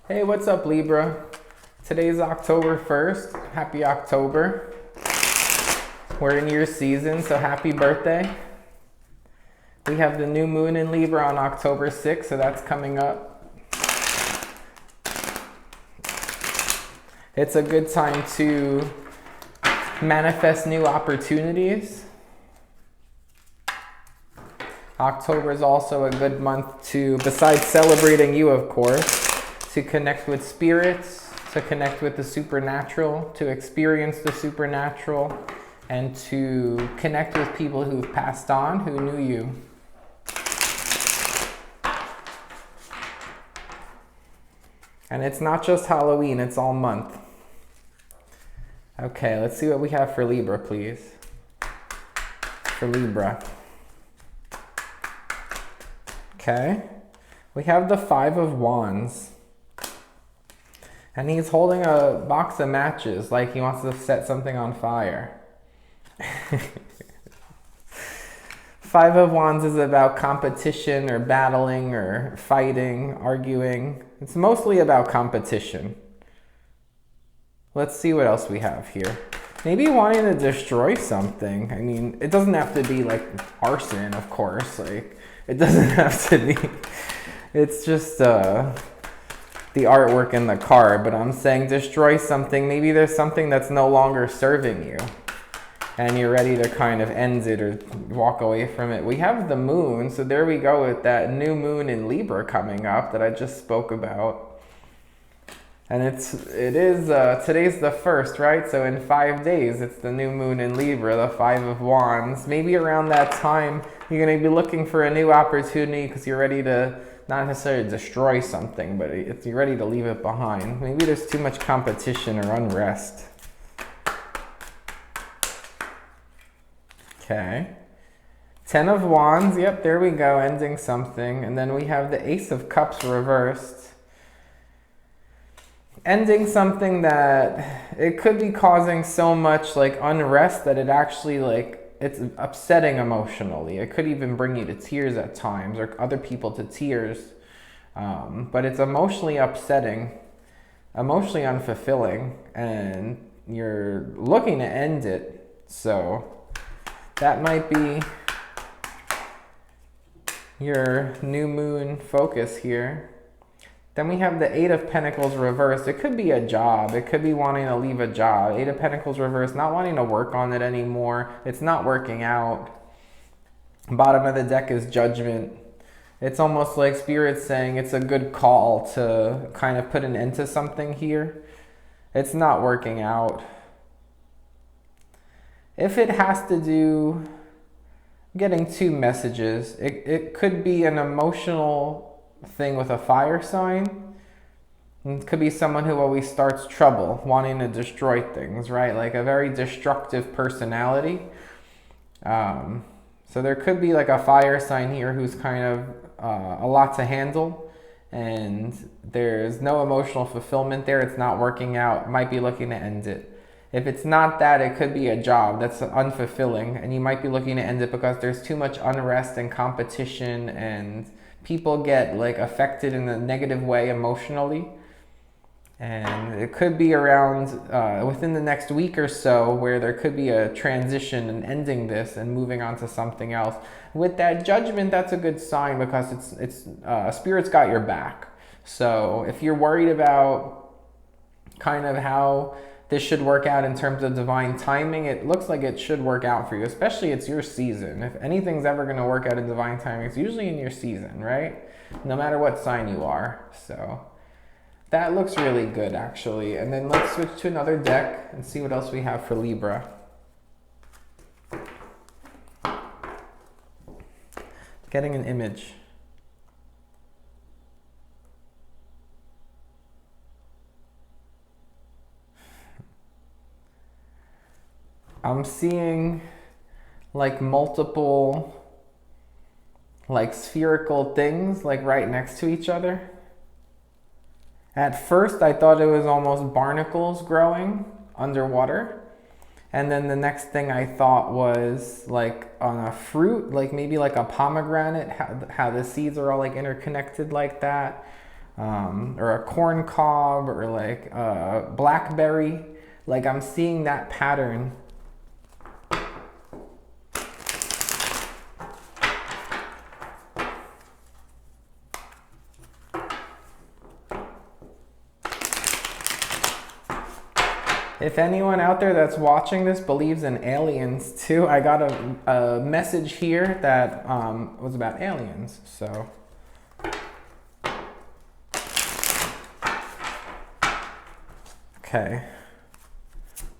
Hey, what's up, Libra? Today's October 1st. Happy October. We're in your season, so happy birthday. We have the new moon in Libra on October 6th, so that's coming up. It's a good time to manifest new opportunities. October is also a good month to, besides celebrating you, of course, to connect with spirits, to connect with the supernatural, to experience the supernatural, and to connect with people who've passed on, who knew you. And it's not just Halloween, it's all month. Okay, let's see what we have for Libra, please. For Libra. Okay, we have the Five of Wands. And he's holding a box of matches like he wants to set something on fire. Five of Wands is about competition or battling or fighting, arguing. It's mostly about competition. Let's see what else we have here. Maybe wanting to destroy something. I mean, it doesn't have to be like arson, of course. Like, it doesn't have to be. It's just the artwork in the card, but I'm saying destroy something. Maybe there's something that's no longer serving you and you're ready to kind of end it or walk away from it. We have the moon, so there we go with that new moon in Libra coming up that I just spoke about. And it is today's the 1st, right? So in 5 days, it's the new moon in Libra, the Five of Wands. Maybe around that time, you're going to be looking for a new opportunity because you're ready to not necessarily destroy something, but you're ready to leave it behind. Maybe there's too much competition or unrest. Okay. 10 of Wands, yep, there we go, ending something. And then we have the Ace of Cups reversed. Ending something that it could be causing so much like unrest that it actually it's upsetting emotionally. It could even bring you to tears at times or other people to tears. But it's emotionally upsetting, emotionally unfulfilling, and you're looking to end it. So that might be your new moon focus here. Then we have the Eight of Pentacles reversed. It could be a job. It could be wanting to leave a job. Eight of Pentacles reversed, not wanting to work on it anymore. It's not working out. Bottom of the deck is Judgment. It's almost like Spirit's saying it's a good call to kind of put an end to something here. It's not working out. If it has to do, getting two messages, it could be an emotional thing with a fire sign. It could be someone who always starts trouble, wanting to destroy things, right? Like a very destructive personality. So there could be like a fire sign here who's kind of a lot to handle, and there's no emotional fulfillment there. It's not working out. Might be looking to end it. If it's not that, it could be a job that's unfulfilling, and you might be looking to end it because there's too much unrest and competition, and people get like affected in a negative way emotionally. And it could be around within the next week or so where there could be a transition and ending this and moving on to something else. With that Judgment, that's a good sign because Spirit's got your back. So if you're worried about kind of how this should work out in terms of divine timing, it looks like it should work out for you, especially it's your season. If anything's ever going to work out in divine timing, it's usually in your season, right? No matter what sign you are. So that looks really good, actually. And then let's switch to another deck and see what else we have for Libra. Getting an image. I'm seeing like multiple like spherical things like right next to each other. At first I thought it was almost barnacles growing underwater. And then the next thing I thought was like on a fruit, like maybe like a pomegranate, how the seeds are all like interconnected like that. or a corn cob or like a blackberry. Like I'm seeing that pattern. If anyone out there that's watching this believes in aliens too, I got a message here that was about aliens. So, okay.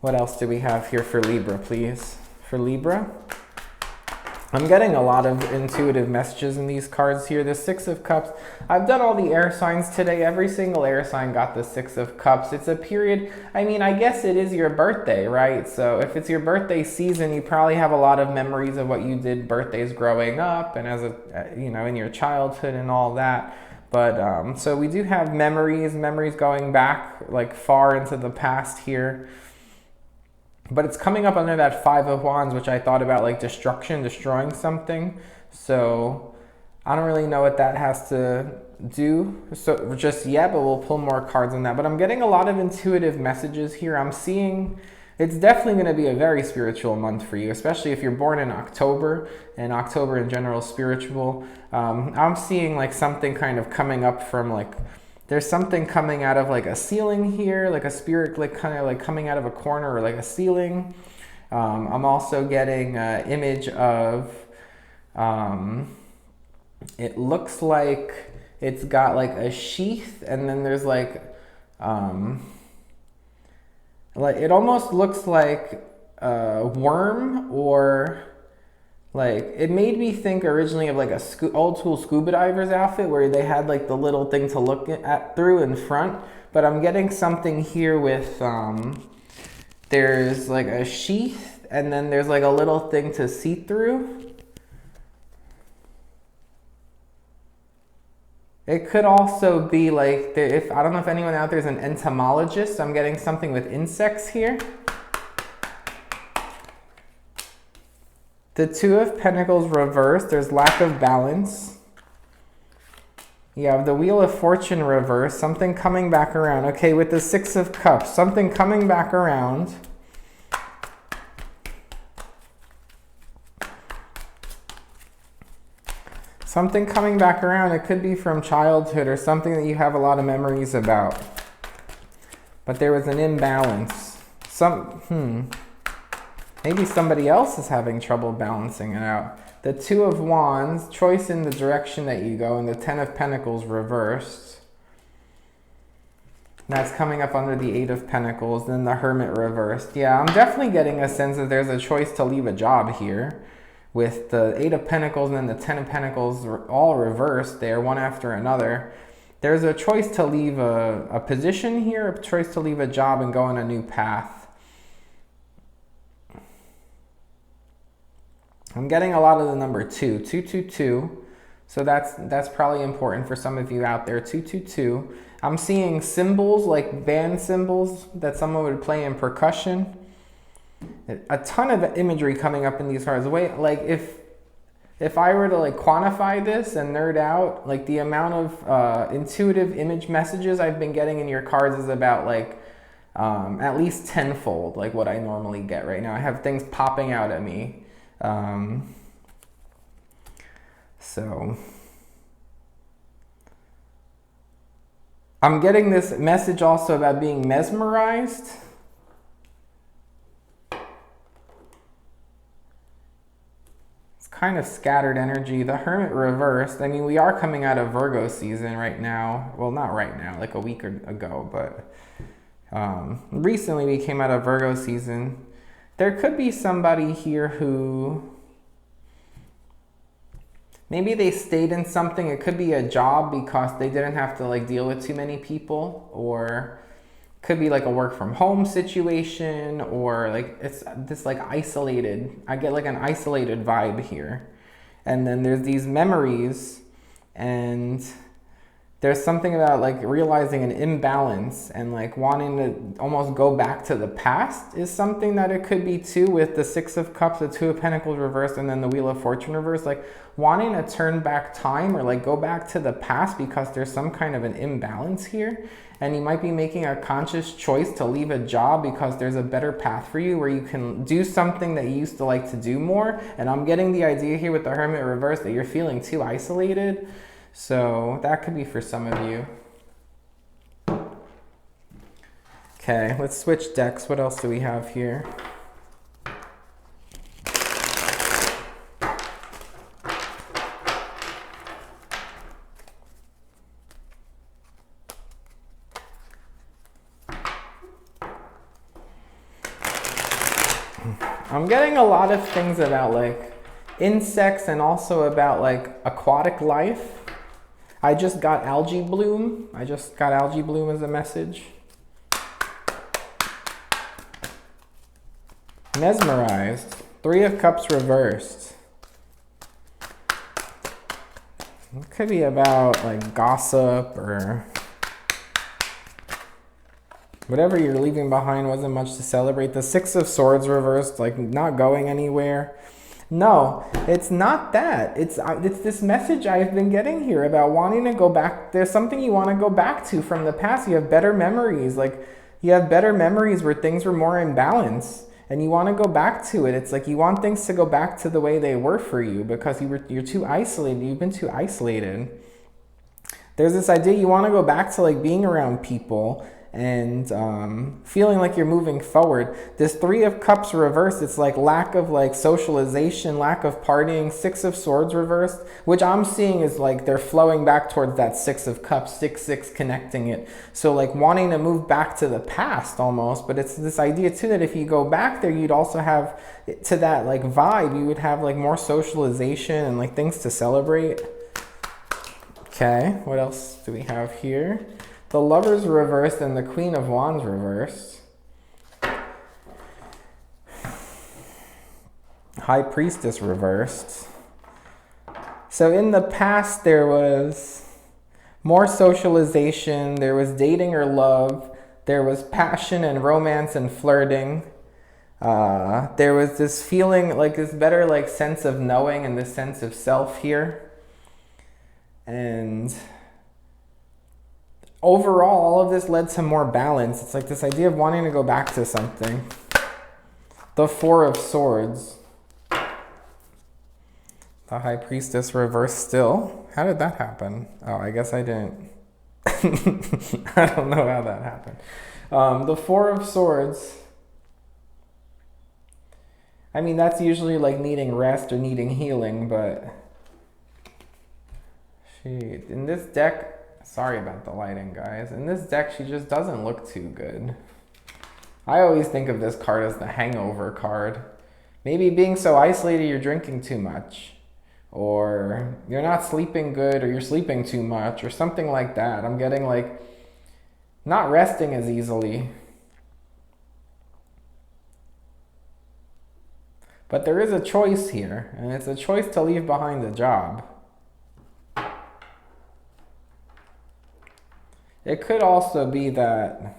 What else do we have here for Libra, please? For Libra, I'm getting a lot of intuitive messages in these cards here. The Six of Cups. I've done all the air signs today. Every single air sign got the Six of Cups. It's a period, I mean, I guess it is your birthday, right? So if it's your birthday season, you probably have a lot of memories of what you did birthdays growing up and as a, you know, in your childhood and all that. But so we do have memories going back like far into the past here. But it's coming up under that Five of Wands, which I thought about like destruction, destroying something. So I don't really know what that has to do so just yet, but we'll pull more cards on that. But I'm getting a lot of intuitive messages here. I'm seeing it's definitely going to be a very spiritual month for you, especially if you're born in October, and October in general is spiritual. I'm seeing like something kind of coming up from like, there's something coming out of like a ceiling here, like a spirit like kind of like coming out of a corner or like a ceiling. I'm also getting an image of, it looks like it's got like a sheath, and then there's like it almost looks like a worm, or like it made me think originally of like a old school scuba diver's outfit where they had like the little thing to look at through in front. But I'm getting something here with there's like a sheath, and then there's like a little thing to see through. It could also be like, if I don't know if anyone out there is an entomologist, I'm getting something with insects here. The Two of Pentacles reversed, there's lack of balance. You have the Wheel of Fortune reversed, something coming back around. Okay, with the Six of Cups, something coming back around. Something coming back around. It could be from childhood or something that you have a lot of memories about. But there was an imbalance. Maybe somebody else is having trouble balancing it out. The Two of Wands, choice in the direction that you go, and the Ten of Pentacles reversed. That's coming up under the Eight of Pentacles, then the Hermit reversed. Yeah, I'm definitely getting a sense that there's a choice to leave a job here. With the Eight of Pentacles and then the Ten of Pentacles all reversed there, one after another. There's a choice to leave a position here, a choice to leave a job and go on a new path. I'm getting a lot of the number 2, 222. So that's probably important for some of you out there, 222. I'm seeing symbols, like band symbols that someone would play in percussion. A ton of imagery coming up in these cards. Wait, like if I were to like quantify this and nerd out, like the amount of intuitive image messages I've been getting in your cards is about like at least tenfold like what I normally get right now. I have things popping out at me. So I'm getting this message also about being mesmerized. Kind of scattered energy. The Hermit reversed. I mean, we are coming out of Virgo season right now. Well, not right now, like a week ago, but recently we came out of Virgo season. There could be somebody here who maybe they stayed in something. It could be a job because they didn't have to like deal with too many people, or could be like a work from home situation, or like it's this like isolated, I get like an isolated vibe here. And then there's these memories, and there's something about like realizing an imbalance and like wanting to almost go back to the past is something that it could be too, with the Six of Cups, the Two of Pentacles reversed, and then the Wheel of Fortune reversed. Like wanting to turn back time or like go back to the past because there's some kind of an imbalance here. And you might be making a conscious choice to leave a job because there's a better path for you where you can do something that you used to like to do more. And I'm getting the idea here with the Hermit reversed that you're feeling too isolated. So that could be for some of you. Okay, let's switch decks. What else do we have here? I'm getting a lot of things about like insects and also about like aquatic life. I just got algae bloom. I just got algae bloom as a message. Mesmerized. Three of Cups reversed. It could be about like gossip or whatever you're leaving behind wasn't much to celebrate. The Six of Swords reversed, like not going anywhere. No, it's not that. It's this message I've been getting here about wanting to go back. There's something you want to go back to from the past. You have better memories. Like you have better memories where things were more in balance and you want to go back to it. It's like you want things to go back to the way they were for you because you're too isolated. You've been too isolated. There's this idea you want to go back to like being around people and feeling like you're moving forward. This Three of Cups reversed, it's like lack of like socialization, lack of partying. Six of Swords reversed, which I'm seeing is like they're flowing back towards that Six of Cups, 6-6 connecting it. So like wanting to move back to the past almost, but it's this idea too that if you go back there, you'd also have to that like vibe, you would have like more socialization and like things to celebrate. Okay, what else do we have here? The Lovers reversed and the Queen of Wands reversed. High Priestess reversed. So in the past there was more socialization, there was dating or love, there was passion and romance and flirting. There was this feeling like this better like sense of knowing and this sense of self here. And overall, all of this led to more balance. It's like this idea of wanting to go back to something. The Four of Swords. The High Priestess reversed still. How did that happen? Oh, I guess I didn't. I don't know how that happened. The Four of Swords. I mean, that's usually like needing rest or needing healing, but in this deck, sorry about the lighting, guys. In this deck, she just doesn't look too good. I always think of this card as the hangover card. Maybe being so isolated, you're drinking too much. Or you're not sleeping good, or you're sleeping too much, or something like that. I'm getting like, not resting as easily. But there is a choice here, and it's a choice to leave behind the job. It could also be that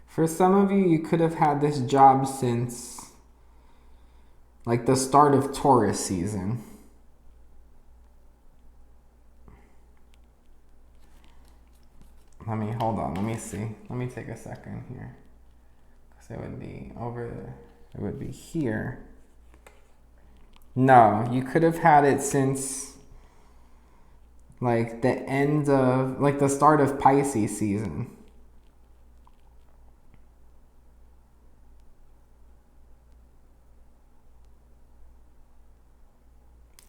for some of you, you could have had this job since like the start of Taurus season. Hold on, let me see. Let me take a second here. Because it would be over there. It would be here. No, you could have had it since like the end of, like the start of Pisces season.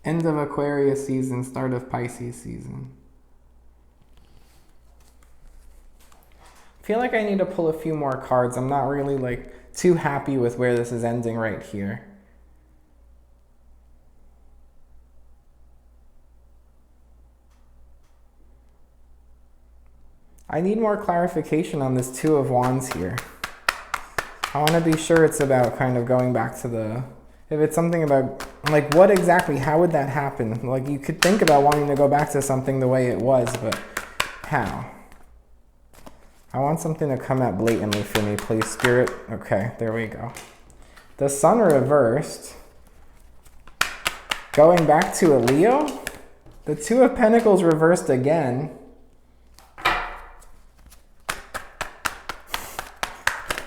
End of Aquarius season, start of Pisces season. I feel like I need to pull a few more cards. I'm not really like too happy with where this is ending right here. I need more clarification on this Two of Wands here. I want to be sure it's about kind of going back to the, if it's something about, like, what exactly, how would that happen? Like, you could think about wanting to go back to something the way it was, but how? I want something to come out blatantly for me, please, Spirit. Okay, there we go. The Sun reversed. Going back to a Leo. The Two of Pentacles reversed again.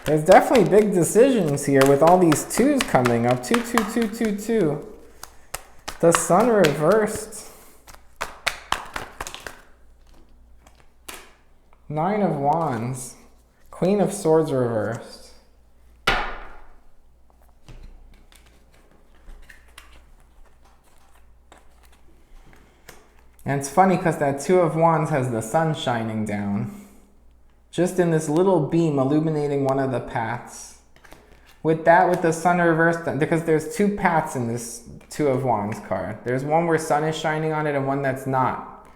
There's definitely big decisions here with all these twos coming up. 2, 2, 2, 2, 2. The Sun reversed. 9 of Wands. Queen of Swords reversed. And it's funny because that Two of Wands has the sun shining down. Just in this little beam illuminating one of the paths. With that, with the sun reversed, because there's two paths in this Two of Wands card. There's one where sun is shining on it and one that's not.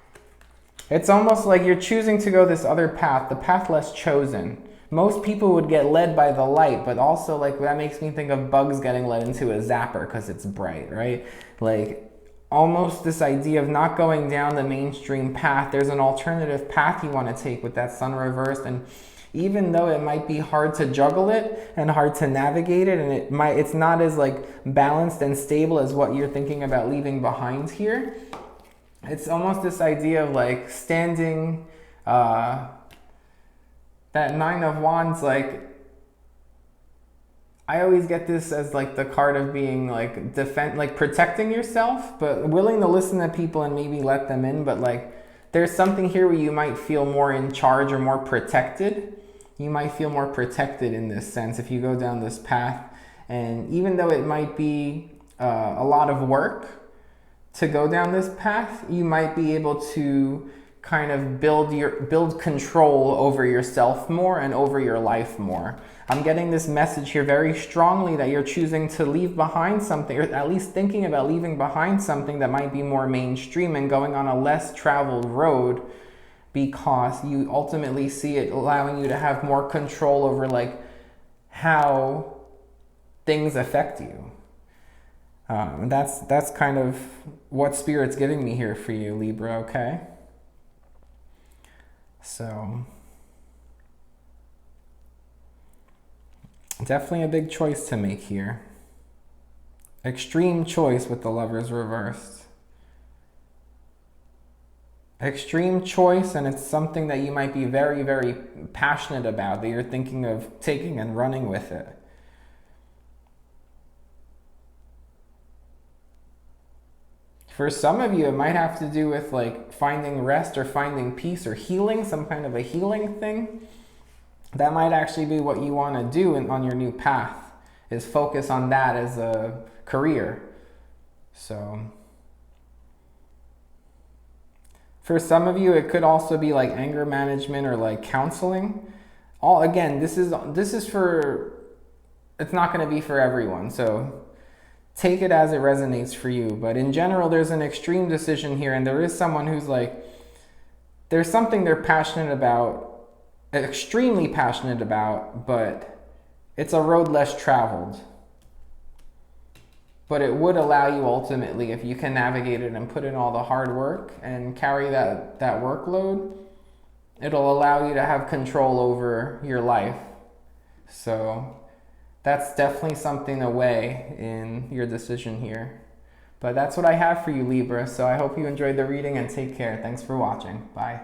It's almost like you're choosing to go this other path, the path less chosen. Most people would get led by the light, but also like that makes me think of bugs getting led into a zapper because it's bright, right? Like almost this idea of not going down the mainstream path. There's an alternative path you want to take with that sun reversed, and even though it might be hard to juggle it and hard to navigate it, and it's not as like balanced and stable as what you're thinking about leaving behind here. It's almost this idea of like standing, that Nine of Wands, like I always get this as like the card of being like like protecting yourself, but willing to listen to people and maybe let them in. But like there's something here where you might feel more in charge or more protected. You might feel more protected in this sense if you go down this path. And even though it might be a lot of work to go down this path, you might be able to kind of build control over yourself more and over your life more. I'm getting this message here very strongly that you're choosing to leave behind something, or at least thinking about leaving behind something that might be more mainstream and going on a less traveled road, because you ultimately see it allowing you to have more control over like how things affect you. That's kind of what Spirit's giving me here for you, Libra, okay? So definitely a big choice to make here. Extreme choice with the Lovers reversed. Extreme choice, and it's something that you might be very, very passionate about, that you're thinking of taking and running with it. For some of you, it might have to do with like finding rest or finding peace or healing, some kind of a healing thing. That might actually be what you want to do on your new path, is focus on that as a career. So for some of you, it could also be like anger management or like counseling. Again, this is for, it's not going to be for everyone. So take it as it resonates for you. But in general, there's an extreme decision here, and there is someone who's like, there's something they're passionate about, extremely passionate about, but it's a road less traveled. But it would allow you ultimately, if you can navigate it and put in all the hard work and carry that workload, it'll allow you to have control over your life. So that's definitely something to weigh in your decision here. But that's what I have for you, Libra. So I hope you enjoyed the reading and take care. Thanks for watching. Bye.